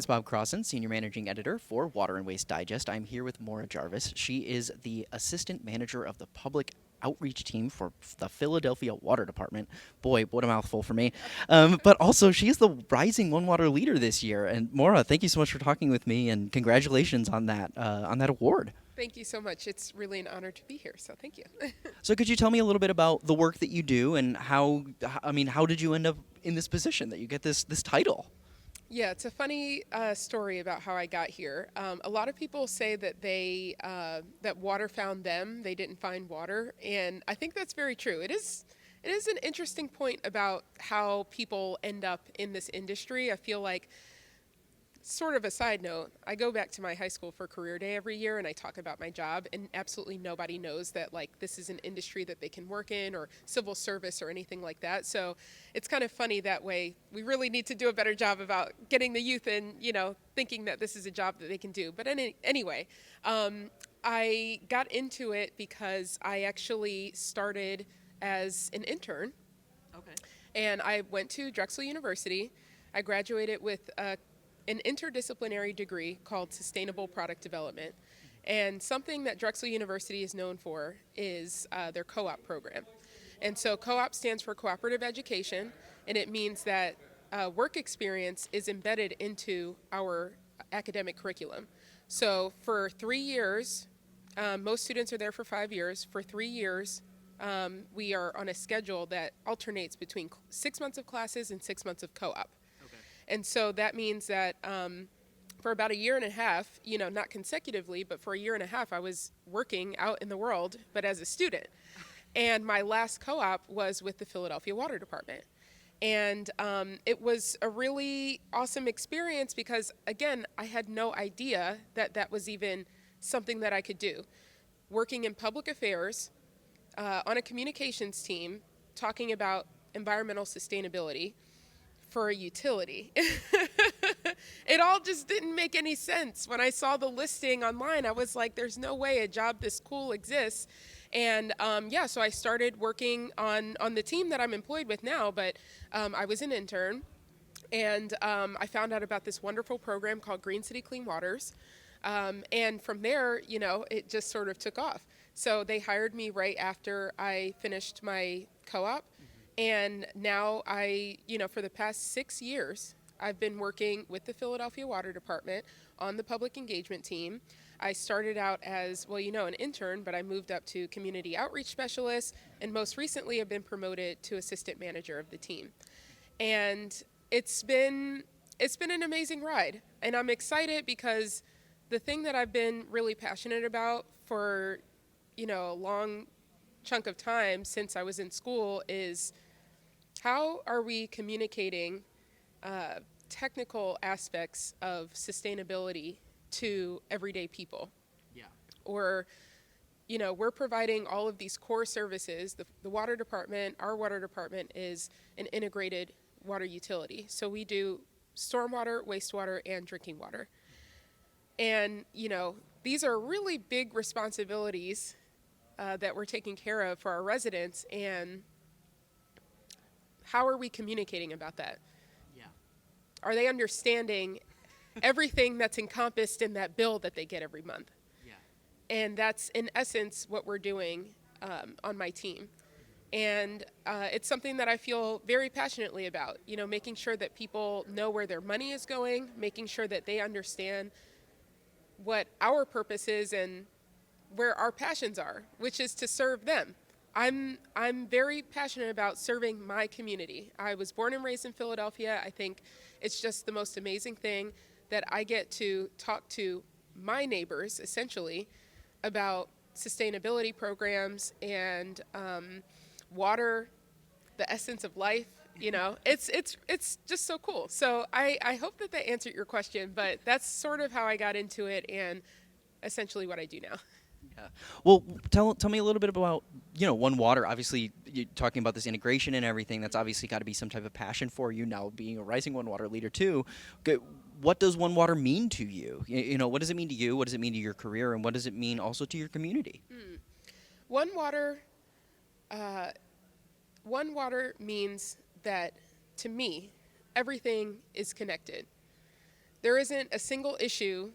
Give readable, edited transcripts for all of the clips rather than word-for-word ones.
is Bob Crossan, Senior Managing Editor for Water and Waste Digest. I'm here with Maura Jarvis. She is the Assistant Manager of the Public Outreach Team for the Philadelphia Water Department. Boy, what a mouthful for me. But also, she is the Rising One Water Leader this year. And Maura, thank you so much for talking with me, and congratulations on that award. Thank you so much. It's really an honor to be here, so thank you. So could you tell me a little bit about the work that you do and how did you end up in this position that you get this title? Yeah, it's a funny story about how I got here. A lot of people say that that water found them, they didn't find water, and I think that's very true. It is an interesting point about how people end up in this industry. I feel like, sort of a side note, I go back to my high school for career day every year and I talk about my job, and absolutely nobody knows that this is an industry that they can work in, or civil service or anything like that. So it's kind of funny that way. We really need to do a better job about getting the youth in, thinking that this is a job that they can do. But anyway, I got into it because I actually started as an intern. Okay. And I went to Drexel University. I graduated with an interdisciplinary degree called Sustainable Product Development. And something that Drexel University is known for is their co-op program. And so co-op stands for cooperative education, and it means that work experience is embedded into our academic curriculum. So for 3 years, most students are there for 5 years. For 3 years, we are on a schedule that alternates between 6 months of classes and 6 months of co-op. And so that means that for about a year and a half, not consecutively, but for a year and a half, I was working out in the world, but as a student. And my last co-op was with the Philadelphia Water Department. And it was a really awesome experience because, again, I had no idea that that was even something that I could do. Working in public affairs, on a communications team, talking about environmental sustainability, for a utility. It all just didn't make any sense. When I saw the listing online, I was like, there's no way a job this cool exists. And so I started working on the team that I'm employed with now, but I was an intern, and I found out about this wonderful program called Green City Clean Waters. And from there, it just sort of took off. So they hired me right after I finished my co-op. And now for the past 6 years, I've been working with the Philadelphia Water Department on the public engagement team. I started out as, an intern, but I moved up to community outreach specialist, and most recently I've been promoted to assistant manager of the team. And it's been an amazing ride, and I'm excited because the thing that I've been really passionate about for, a long chunk of time since I was in school is, how are we communicating technical aspects of sustainability to everyday people? Yeah. Or, we're providing all of these core services. The water department, our water department is an integrated water utility. So we do stormwater, wastewater, and drinking water. And, these are really big responsibilities that we're taking care of for our residents, and how are we communicating about that? Yeah. Are they understanding everything that's encompassed in that bill that they get every month? Yeah. And that's, in essence, what we're doing on my team. And it's something that I feel very passionately about, making sure that people know where their money is going, making sure that they understand what our purpose is and where our passions are, which is to serve them. I'm very passionate about serving my community. I was born and raised in Philadelphia. I think it's just the most amazing thing that I get to talk to my neighbors, essentially, about sustainability programs and water, the essence of life. It's just so cool. So I hope that answered your question, but that's sort of how I got into it and essentially what I do now. Yeah. Well, tell me a little bit about, One Water. Obviously, you're talking about this integration and everything. That's obviously got to be some type of passion for you now, being a Rising One Water leader too. What does One Water mean to you? What does it mean to you? What does it mean to your career? And what does it mean also to your community? One Water means that, to me, everything is connected. there isn't a single issue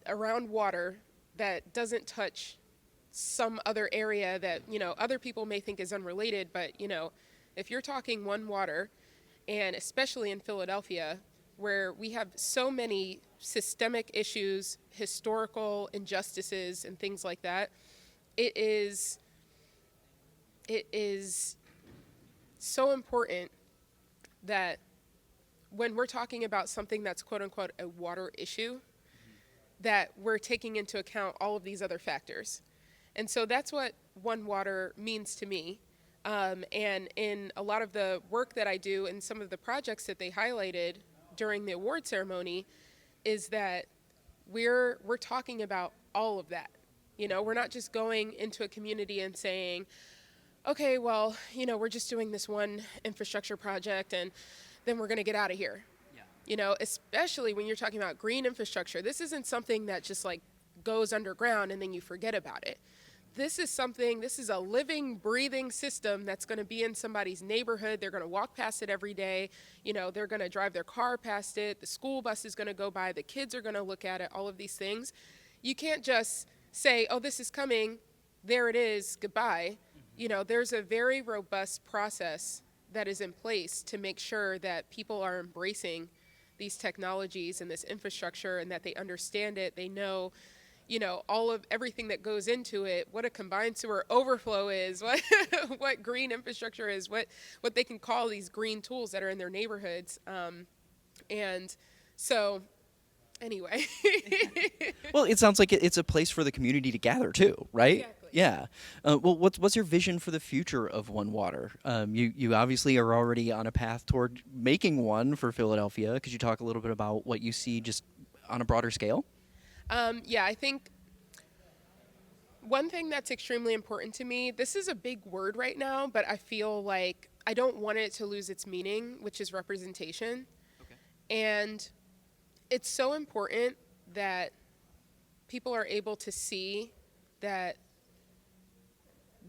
around water that doesn't touch some other area that, other people may think is unrelated. But, if you're talking one water, and especially in Philadelphia, where we have so many systemic issues, historical injustices, and things like that, it is so important that when we're talking about something that's quote unquote a water issue, that we're taking into account all of these other factors. And so that's what One Water means to me. And in a lot of the work that I do and some of the projects that they highlighted during the award ceremony is that we're talking about all of that. We're not just going into a community and saying, okay, well, we're just doing this one infrastructure project and then we're going to get out of here. Especially when you're talking about green infrastructure. This isn't something that just like goes underground and then you forget about it. This is a living, breathing system that's going to be in somebody's neighborhood. They're going to walk past it every day. They're going to drive their car past it. The school bus is going to go by. The kids are going to look at it, all of these things. You can't just say, oh, this is coming. There it is. Goodbye. There's a very robust process that is in place to make sure that people are embracing these technologies and this infrastructure and that they understand it. They know, all of everything that goes into it, what a combined sewer overflow is, what green infrastructure is, what they can call these green tools that are in their neighborhoods. And so anyway. Well, it sounds like it's a place for the community to gather too, right? Exactly. Yeah. Well, what's your vision for the future of One Water? You obviously are already on a path toward making one for Philadelphia. Could you talk a little bit about what you see just on a broader scale? Yeah, I think one thing that's extremely important to me, this is a big word right now, but I feel like I don't want it to lose its meaning, which is representation. Okay. And it's so important that people are able to see that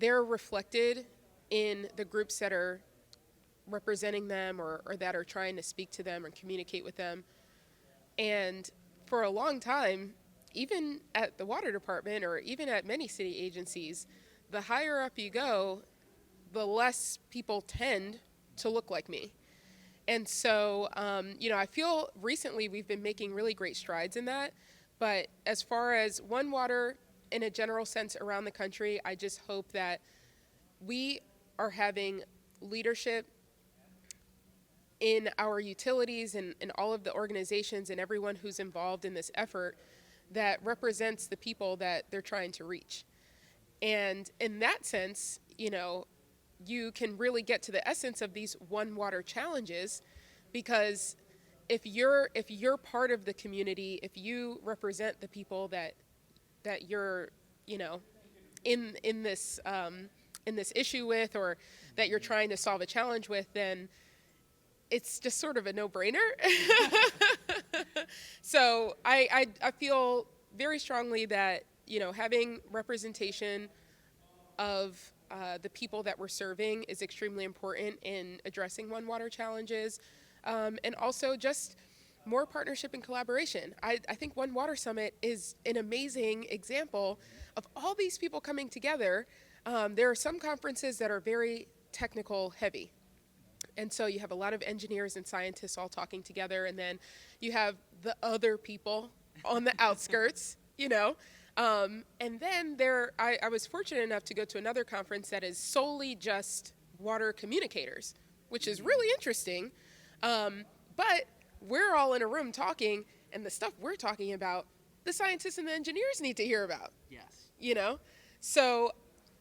they're reflected in the groups that are representing them or that are trying to speak to them or communicate with them. And for a long time, even at the water department or even at many city agencies, the higher up you go, the less people tend to look like me. And so, I feel recently we've been making really great strides in that. But as far as One Water in a general sense around the country, I just hope that we are having leadership in our utilities and all of the organizations and everyone who's involved in this effort that represents the people that they're trying to reach. And in that sense, you can really get to the essence of these One Water challenges, because if you're part of the community, if you represent the people that you're in this issue with, or that you're trying to solve a challenge with, then it's just sort of a no-brainer. So I feel very strongly that having representation of the people that we're serving is extremely important in addressing One Water challenges, and also just more partnership and collaboration. I think One Water Summit is an amazing example of all these people coming together. There are some conferences that are very technical heavy. And so you have a lot of engineers and scientists all talking together, and then you have the other people on the outskirts, And then I was fortunate enough to go to another conference that is solely just water communicators, which is really interesting. But we're all in a room talking, and the stuff we're talking about, the scientists and the engineers need to hear about. Yes. So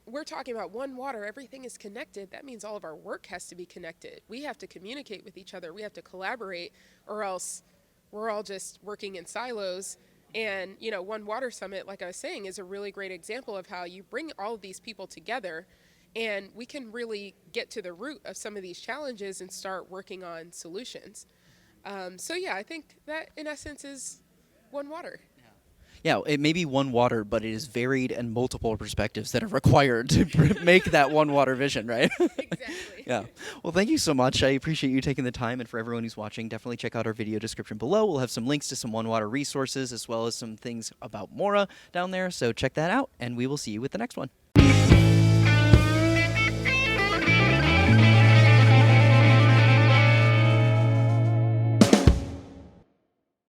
we're talking about One Water, everything is connected. That means all of our work has to be connected. We have to communicate with each other. We have to collaborate, or else we're all just working in silos. And, One Water Summit, like I was saying, is a really great example of how you bring all of these people together, and we can really get to the root of some of these challenges and start working on solutions. So, yeah, I think that, in essence, is One Water. Yeah, it may be one water, but it is varied and multiple perspectives that are required to make that one water vision, right? Exactly. Yeah. Well, thank you so much. I appreciate you taking the time. And for everyone who's watching, definitely check out our video description below. We'll have some links to some One Water resources as well as some things about Maura down there. So check that out, and we will see you with the next one.